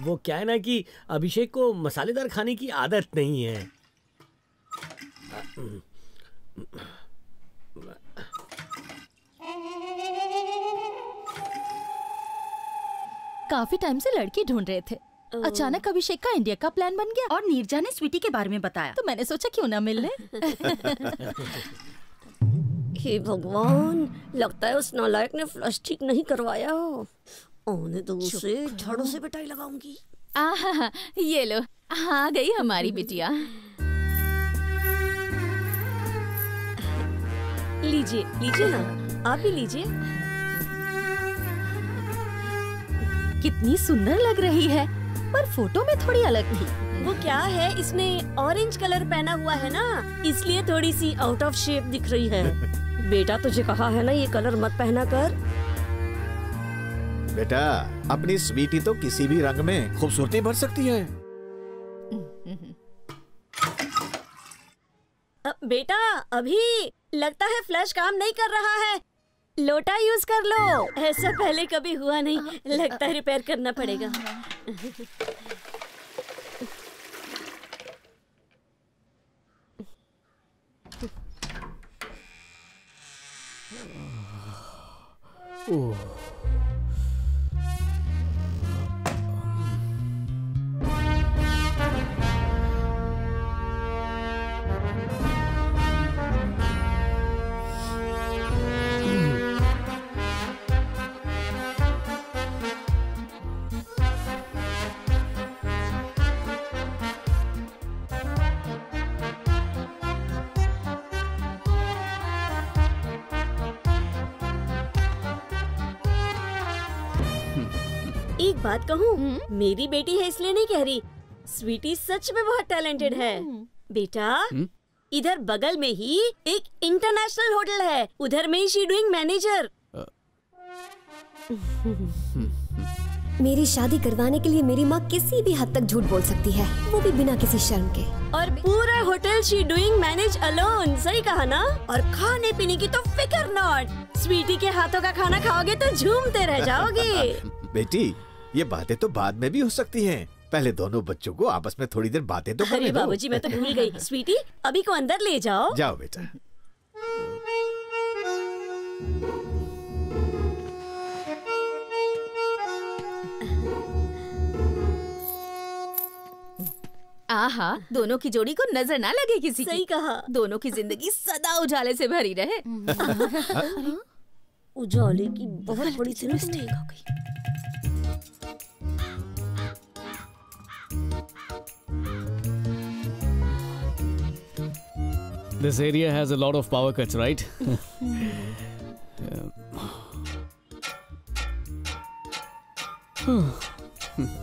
वो क्या है ना कि अभिषेक को मसालेदार खाने की आदत नहीं है। काफी टाइम से लड़की ढूंढ रहे थे, अचानक अभिषेक का इंडिया का प्लान बन गया और नीरजा ने स्वीटी के बारे में बताया, तो मैंने सोचा क्यों ना मिल ले। हे भगवान, लगता है उस नालायक ने फ्लश ठीक नहीं करवाया। आने दो उसे, झाड़ू से पिटाई लगाऊंगी। आहा, ये लो, आ गई हमारी बिटिया। लीजिए लीजिए ना, आप भी लीजिए। कितनी सुंदर लग रही है, पर फोटो में थोड़ी अलग थी। वो क्या है, इसने ऑरेंज कलर पहना हुआ है ना, इसलिए थोड़ी सी आउट ऑफ शेप दिख रही है। बेटा तुझे कहा है ना ये कलर मत पहना कर। बेटा, अपनी स्वीटी तो किसी भी रंग में खूबसूरती भर सकती है। बेटा अभी लगता है फ्लैश काम नहीं कर रहा है, लोटा यूज कर लो। ऐसा पहले कभी हुआ नहीं, लगता है रिपेयर करना पड़ेगा। एक बात कहूँ, मेरी बेटी है इसलिए नहीं कह रही, स्वीटी सच में बहुत टैलेंटेड है। बेटा इधर बगल में ही एक इंटरनेशनल होटल है, उधर में ही शी डूइंग मैनेजर। मेरी शादी करवाने के लिए मेरी माँ किसी भी हद तक झूठ बोल सकती है, वो भी बिना किसी शर्म के। और पूरा hotel she doing manage alone, सही कहा ना। और खाने पीने की तो फिक्र नॉट, स्वीटी के हाथों का खाना खाओगे तो झूमते रह जाओगे। बेटी, ये बातें तो बाद में भी हो सकती हैं, पहले दोनों बच्चों को आपस में थोड़ी देर बातें तो करने दो। बाबूजी मैं तो भूल गई। स्वीटी अभी को अंदर ले जाओ। जाओ बेटा। आहा, दोनों की जोड़ी को नजर ना लगे किसी की। सही कहा। दोनों की जिंदगी सदा उजाले से भरी रहे। उजाले की बहुत बड़ी सी मिस्टेक हो गई। This area has a lot of power cuts, right?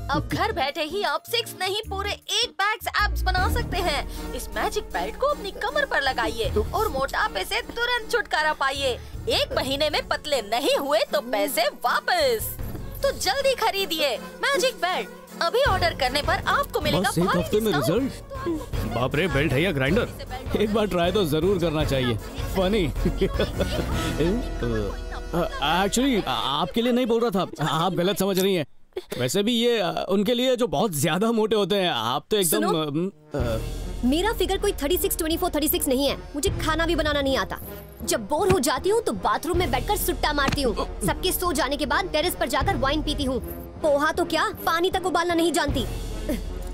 अब घर बैठे ही आप 6 नहीं पूरे 8 पैक्स एब्स बना सकते हैं। इस मैजिक बेल्ट को अपनी कमर पर लगाइए और मोटापे से तुरंत छुटकारा पाइए। 1 महीने में पतले नहीं हुए तो पैसे वापस। तो जल्दी खरीदिए मैजिक बेल्ट, अभी ऑर्डर करने पर आपको मिलेगा बस 1 हफ्ते में रिजल्ट। बाप रे, बेल्ट है या ग्राइंडर? एक बार ट्राई तो जरूर करना चाहिए। फनी। एक्चुअली आपके लिए नहीं बोल रहा था, आप गलत समझ रही हैं। वैसे भी ये उनके लिए जो बहुत ज्यादा मोटे होते हैं, आप तो एकदम मेरा फिगर कोई 36, 24, 36 नहीं है। मुझे खाना भी बनाना नहीं आता। जब बोर हो जाती हूँ तो बाथरूम में बैठकर सुट्टा मारती हूँ। सबके सो जाने के बाद टेरेस पर जाकर वाइन पीती हूँ। पोहा तो क्या, पानी तक उबालना नहीं जानती।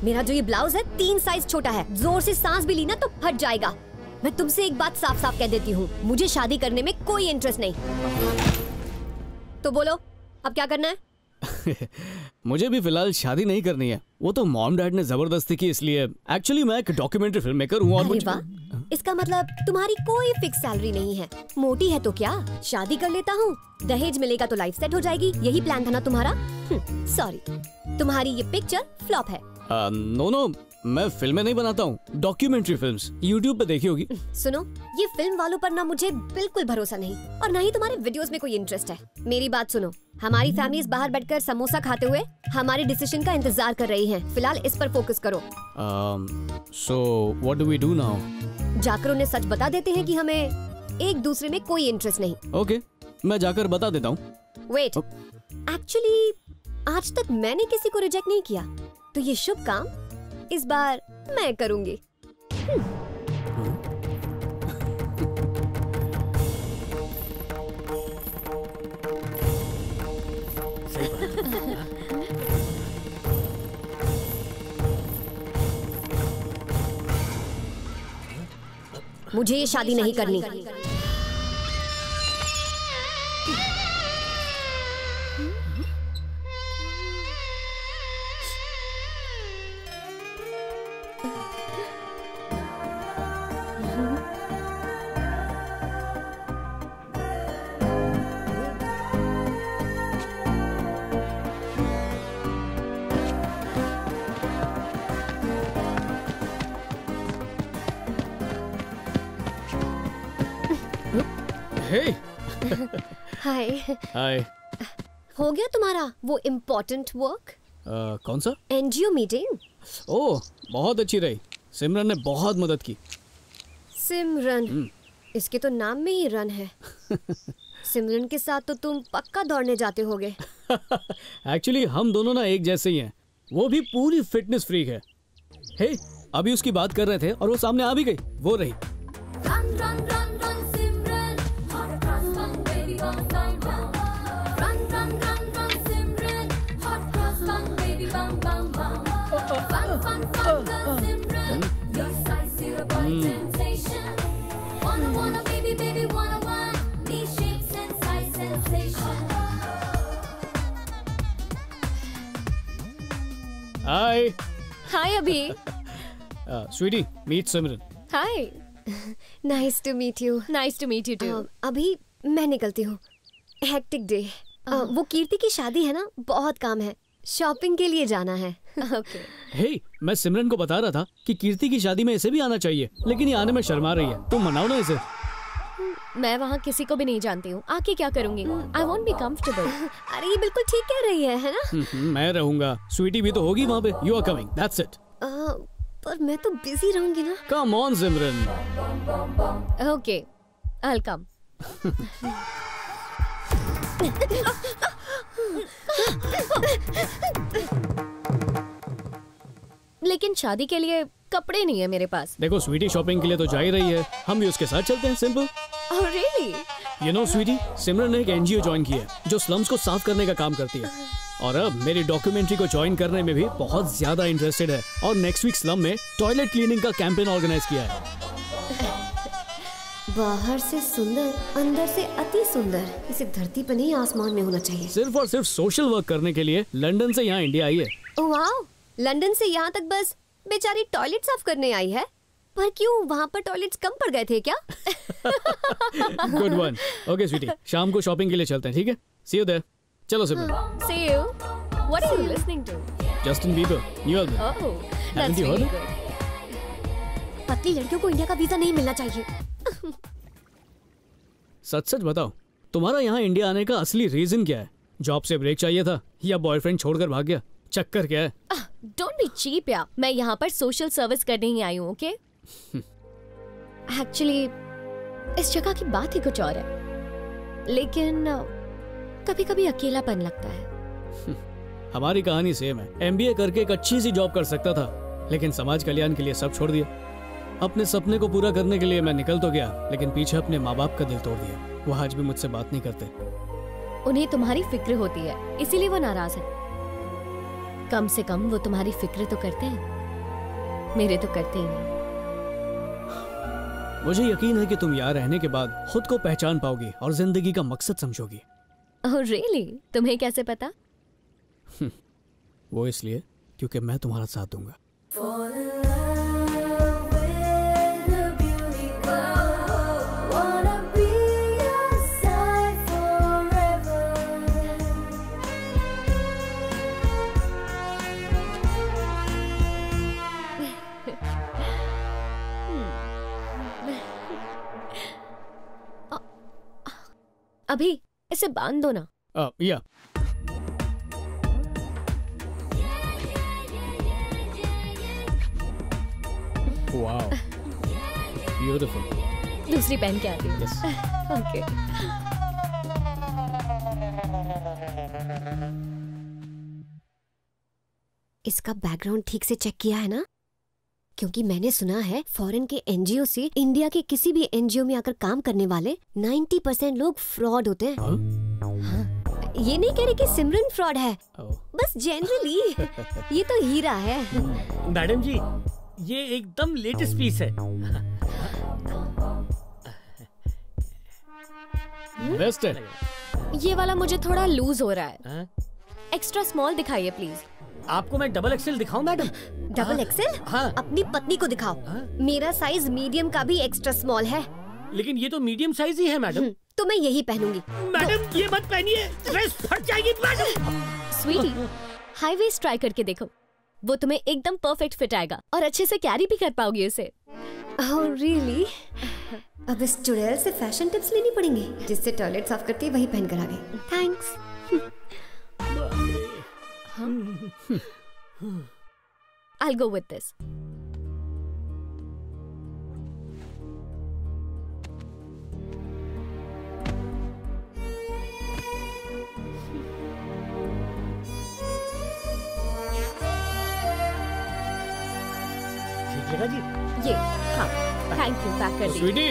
मेरा जो ये ब्लाउज है 3 साइज छोटा है, जोर से सांस भी ली ना तो फट जाएगा। मैं तुमसे एक बात साफ साफ कह देती हूँ, मुझे शादी करने में कोई इंटरेस्ट नहीं। तो बोलो अब क्या करना है? मुझे भी फिलहाल शादी नहीं करनी है, वो तो मॉम डैड ने जबरदस्ती की इसलिए। एक्चुअली मैं एक डॉक्यूमेंट्री फिल्म मेकर हूँ। अरे वाह, इसका मतलब तुम्हारी कोई फिक्स सैलरी नहीं है। मोटी है तो क्या, शादी कर लेता हूँ, दहेज मिलेगा तो लाइफ सेट हो जाएगी। यही प्लान था ना तुम्हारा? सॉरी, तुम्हारी ये पिक्चर फ्लॉप है। नो, मैं फिल्में नहीं बनाता हूँ, डॉक्यूमेंट्री फिल्म्स। यूट्यूब पे देखी होगी। सुनो, ये फिल्म वालों पर ना मुझे बिल्कुल भरोसा नहीं, और ना ही तुम्हारे वीडियोस में कोई इंटरेस्ट है। मेरी बात सुनो, हमारी फैमिलीज बाहर बैठकर समोसा खाते हुए हमारे डिसीजन का इंतजार कर रही हैं। फिलहाल इस पर फोकस करो। So what do we do now? जाकर उन्हें सच बता देते हैं कि हमें एक दूसरे में कोई इंटरेस्ट नहीं। ओके, मैं जाकर बता देता हूँ। वेट, एक्चुअली आज तक मैंने किसी को रिजेक्ट नहीं किया, तो ये शुभ काम इस बार मैं करूंगी। सही बात। मुझे ये शादी नहीं करनी। हे हाय। हाय। हो गया तुम्हारा वो इम्पोर्टेंट वर्क? कौन सा? NGO meeting. ओह, बहुत अच्छी रही। सिमरन ने बहुत मदद की। सिमरन, इसके तो नाम में ही रन है। सिमरन के साथ तो तुम पक्का दौड़ने जाते होगे। एक्चुअली हम दोनों ना एक जैसे ही हैं। वो भी पूरी फिटनेस फ्रीक है। हे, अभी उसकी बात कर रहे थे और वो सामने आ भी गई। वो रही। Hi. Hi Abhi. Sweetie, meet Simran. Hi. Nice to meet you. Nice to meet you too. अभी मैं निकलती हूँ। Hectic day. वो कीर्ति की शादी है ना, बहुत काम है। शॉपिंग के लिए जाना है। ओके। हे, मैं सिमरन को बता रहा था कि कीर्ति की शादी में इसे भी आना चाहिए, लेकिन ये आने में शर्मा रही है। तुम मनाओ ना इसे। मैं वहाँ किसी को भी नहीं जानती हूँ, आके क्या करूँगी? I won't be comfortable. अरे ये बिल्कुल ठीक कह रही है ना? मैं रहूंगा। स्वीटी भी तो होगी वहाँ पे। You are coming. That's it. पर मैं तो बिजी रहूंगी ना। Come on, Simran. Okay, I'll come. लेकिन शादी के लिए कपड़े नहीं है मेरे पास। देखो स्वीटी शॉपिंग के लिए तो जा ही रही है, हम भी उसके साथ चलते हैं। Simple. Oh really? You know sweetie, Simran ने एक एनजीओ ज्वाइन की है जो स्लम्स को साफ करने का काम करती है, और अब मेरी डॉक्यूमेंट्री को ज्वाइन करने में भी बहुत ज्यादा इंटरेस्टेड है, और नेक्स्ट वीक स्लम में टॉयलेट क्लीनिंग का कैंपेन ऑर्गेनाइज किया है। बाहर से सुंदर, अंदर से अति सुंदर। इसे धरती पर नहीं आसमान में होना चाहिए। सिर्फ और सिर्फ सोशल वर्क करने के लिए लंदन से यहाँ इंडिया आई है। वाह, लंदन से यहाँ तक बस बेचारी टॉयलेट साफ करने आई है। पर क्यों, वहाँ पर टॉयलेट्स कम पड़ गए थे क्या? Good one. ओके स्वीटी, शाम को शॉपिंग के लिए चलते हैं, ठीक है? सी यू देयर। चलो सिमरन। See you. What are you listening to? Justin Bieber, new album. Oh, Haven't that's you heard really it? good. पतली लड़कियों को इंडिया का वीजा नहीं मिलना चाहिए। सच सच बताओ, तुम्हारा यहाँ इंडिया आने का असली रीजन क्या है? जॉब से ब्रेक चाहिए था या बॉयफ्रेंड छोड़कर भाग गया? चक्कर क्या है? Don't be cheap यार। मैं यहाँ पर सोशल सर्विस करने ही आई हूँ, ओके? एक्चुअली इस जगह की बात ही कुछ और है, लेकिन कभी कभी अकेलापन लगता है। हमारी कहानी सेम है। एमबीए करके एक अच्छी सी जॉब कर सकता था, लेकिन समाज कल्याण के लिए सब छोड़ दिया। अपने सपने को पूरा करने के लिए मैं निकल तो गया, लेकिन पीछे अपने माँ बाप का दिल तोड़ दिया। वो आज भी मुझसे बात नहीं करते। उन्हें तुम्हारी फिक्र होती है, इसीलिए वो नाराज है। कम से कम वो तुम्हारी फिक्र तो करते हैं, मेरे तो करते ही नहीं। मुझे यकीन है कि तुम यहाँ रहने के बाद खुद को पहचान पाओगी और जिंदगी का मकसद समझोगी। Oh really? तुम्हें कैसे पता? वो इसलिए क्योंकि मैं तुम्हारा साथ दूंगा। अभी इसे बांध दो ना। या वाओ, ब्यूटीफुल। दूसरी पहन के आती हूँ। Yes. ओके। इसका बैकग्राउंड ठीक से चेक किया है ना? क्योंकि मैंने सुना है फॉरेन के एनजीओ से इंडिया के किसी भी एनजीओ में आकर काम करने वाले 90% लोग फ्रॉड होते हैं। हाँ? ये नहीं कह रहे कि सिमरन फ्रॉड है, बस जनरली ये तो हीरा है। मैडम जी, ये एकदम लेटेस्ट पीस है। बेस्ट है। ये वाला मुझे थोड़ा लूज हो रहा है। एक्स्ट्रा स्मॉल दिखाइए प्लीज। आपको मैं डबल एक्सेल दिखाऊं मैडम? Double XL? हाँ। अपनी पत्नी को दिखाओ। मेरा साइज मीडियम का भी एक्स्ट्रा स्मॉल है। लेकिन ये तो मीडियम साइज ही है मैडम। तो मैं यही पहनूंगी। मैडम ये मत पहनिए, ड्रेस फट जाएगी madam. Sweetie, high waist try करके देखो, वो तुम्हें एकदम परफेक्ट फिट आएगा और अच्छे से कैरी भी कर पाओगी उसे। Oh, really? अब इस चुड़ैल से फैशन टिप्स लेनी पड़ेंगी। जिससे टॉयलेट साफ करती है वही पहन कर आ गई। Thanks. I'll go with this. ठीक लगा जी? ये हाँ, थैंक यू, पैक कर दी। स्वीटी,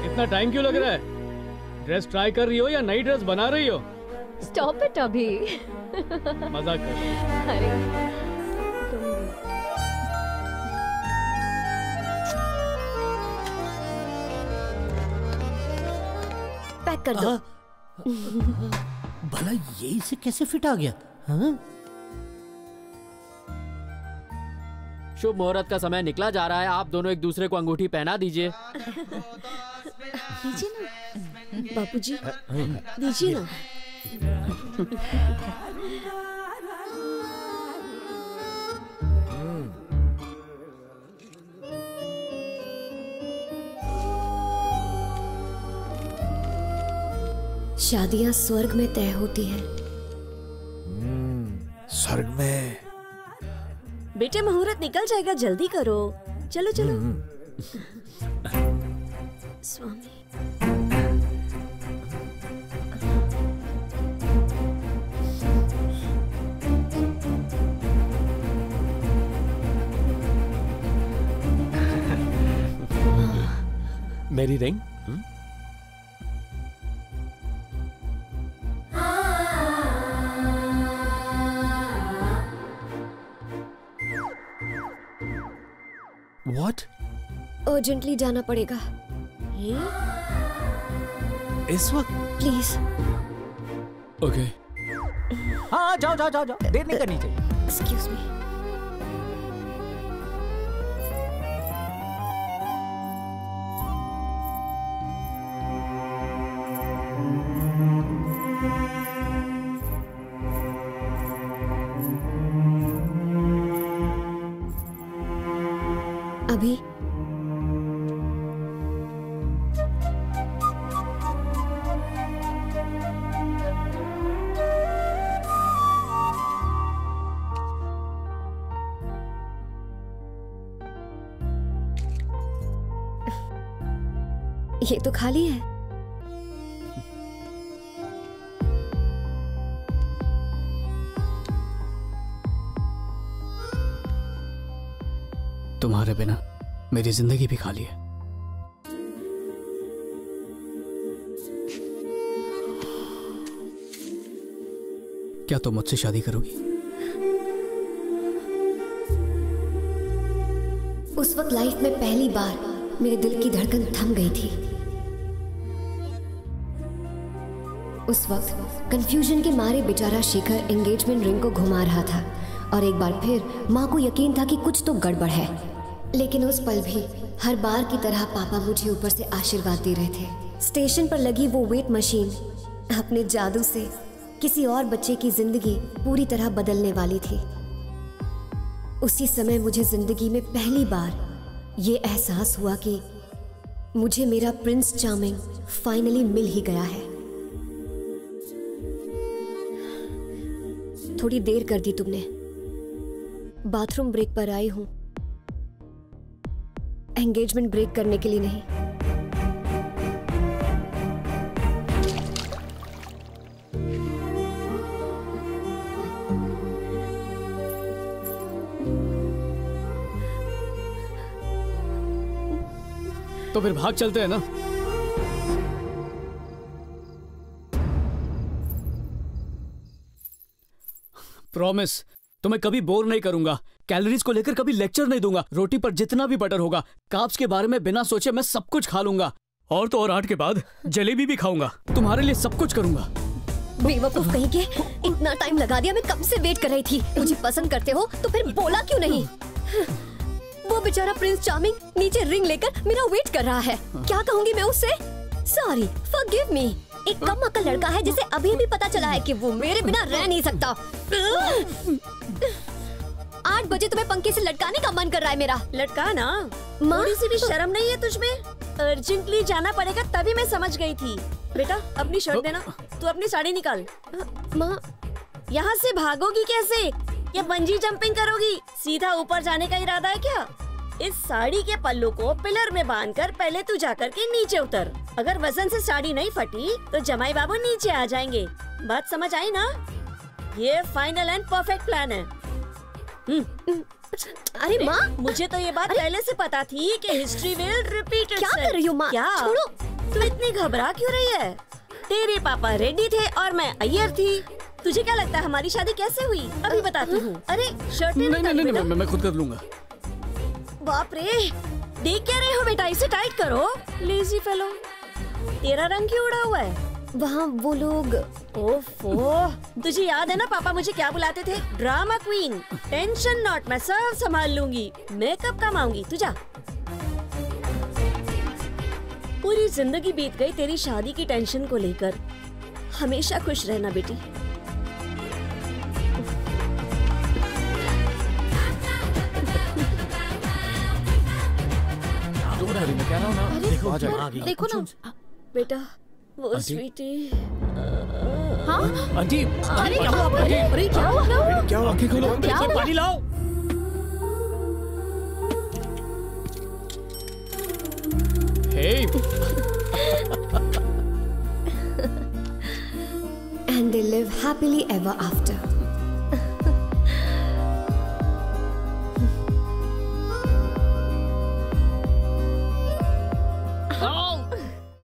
इतना टाइम क्यों लग रहा है? ड्रेस ट्राई कर रही हो या नई ड्रेस बना रही हो? स्टॉप इट अभी। मजाक कर रही हो। अरे पैक कर दो। भला ये इसे कैसे फिट आ गया? हाँ? शुभ मुहूर्त का समय निकला जा रहा है, आप दोनों एक दूसरे को अंगूठी पहना दीजिए। दीजिए ना बापूजी, दीजिए ना। शादियां स्वर्ग में तय होती हैं। स्वर्ग में? बेटे मुहूर्त निकल जाएगा, जल्दी करो। चलो चलो। स्वामी। मेरी रिंग? What? अर्जेंटली जाना पड़ेगा। इस वक्त? प्लीज। ओके। हाँ जाओ जाओ जाओ जाओ, देर नहीं करनी चाहिए। Excuse me. अभी ये तो खाली है। तुम्हारे बिना मेरी जिंदगी भी खाली है। क्या तुम मुझसे शादी करोगी? उस वक्त लाइफ में पहली बार मेरे दिल की धड़कन थम गई थी। उस वक्त कंफ्यूजन के मारे बेचारा शेखर एंगेजमेंट रिंग को घुमा रहा था और एक बार फिर माँ को यकीन था कि कुछ तो गड़बड़ है। लेकिन उस पल भी हर बार की तरह पापा मुझे ऊपर से आशीर्वाद दे रहे थे। स्टेशन पर लगी वो वेट मशीन अपने जादू से किसी और बच्चे की जिंदगी पूरी तरह बदलने वाली थी। उसी समय मुझे जिंदगी में पहली बार ये एहसास हुआ कि मुझे मेरा प्रिंस चार्मिंग फाइनली मिल ही गया है। थोड़ी देर कर दी तुमने। बाथरूम ब्रेक पर आई हूं, एंगेजमेंट ब्रेक करने के लिए नहीं। तो फिर भाग चलते हैं ना। प्रॉमिस, तुम्हें कभी बोर नहीं करूंगा। कैलोरीज को लेकर कभी लेक्चर नहीं दूंगा। रोटी पर जितना भी बटर होगा, कार्ब्स के बारे में बिना सोचे मैं सब कुछ खा लूंगा। और तो और 8 के बाद जलेबी भी खाऊंगा। तुम्हारे लिए सब कुछ करूंगा। बेवकूफ कहीं के, इतना टाइम लगा दिया, मैं कब से वेट कर रही थी। मुझे पसंद करते हो तो फिर बोला क्यों नहीं? वो बेचारा प्रिंस चार्मिंग नीचे रिंग लेकर मेरा वेट कर रहा है। क्या कहूँगी मैं उससे? Sorry, forgive me. एक कम अक्ल लड़का है जिसे अभी भी पता चला है कि वो मेरे बिना रह नहीं सकता। 8 बजे तुम्हें पंखे से लटकाने का मन कर रहा है मेरा। लटकाना? थोड़ी सी भी शर्म नहीं है तुझमें? अर्जेंटली जाना पड़ेगा तभी मैं समझ गई थी। बेटा अपनी शर्ट देना। तू अपनी साड़ी निकाल। माँ, यहाँ से भागोगी कैसे? या बंजी जंपिंग करोगी? सीधा ऊपर जाने का इरादा है क्या? इस साड़ी के पल्लू को पिलर में बांधकर पहले तू जाकर के नीचे उतर। अगर वजन से साड़ी नहीं फटी तो जमाई बाबू नीचे आ जाएंगे। बात समझ आई ना? ये फाइनल एंड परफेक्ट प्लान है। अरे माँ, मुझे तो ये बात पहले से पता थी कि हिस्ट्री विल रिपीट। क्या कर रही हो माँ? क्या? छोड़ो। तू इतनी घबरा क्यों रही है? तेरे पापा रेडी थे और मैं अय्यर थी। तुझे क्या लगता है हमारी शादी कैसे हुई? अभी बताती हूँ। अरे शर्ट नहीं, मैं खुद कर लूंगा। बाप रे, देख क्या रहे हो बेटा? इसे टाइट करो। लेजी फेलो, तेरा रंग क्यों उड़ा हुआ है? वहाँ वो लोग। ओफो, तुझे याद है ना पापा मुझे क्या बुलाते थे? Drama queen. टेंशन नॉट, मैं सब संभाल लूंगी। मेकअप कम आऊंगी, तू जा। पूरी जिंदगी बीत गई तेरी शादी की टेंशन को लेकर। हमेशा खुश रहना बेटी। क्या ना? देखो ना बेटा, वो स्वीटी। हाँ? आंटी, अरे क्या हुआ? अरे क्या हुआ? क्या हुआ? आंखें खोलो। क्या हुआ? पानी लाओ। Hey. And they live happily ever after.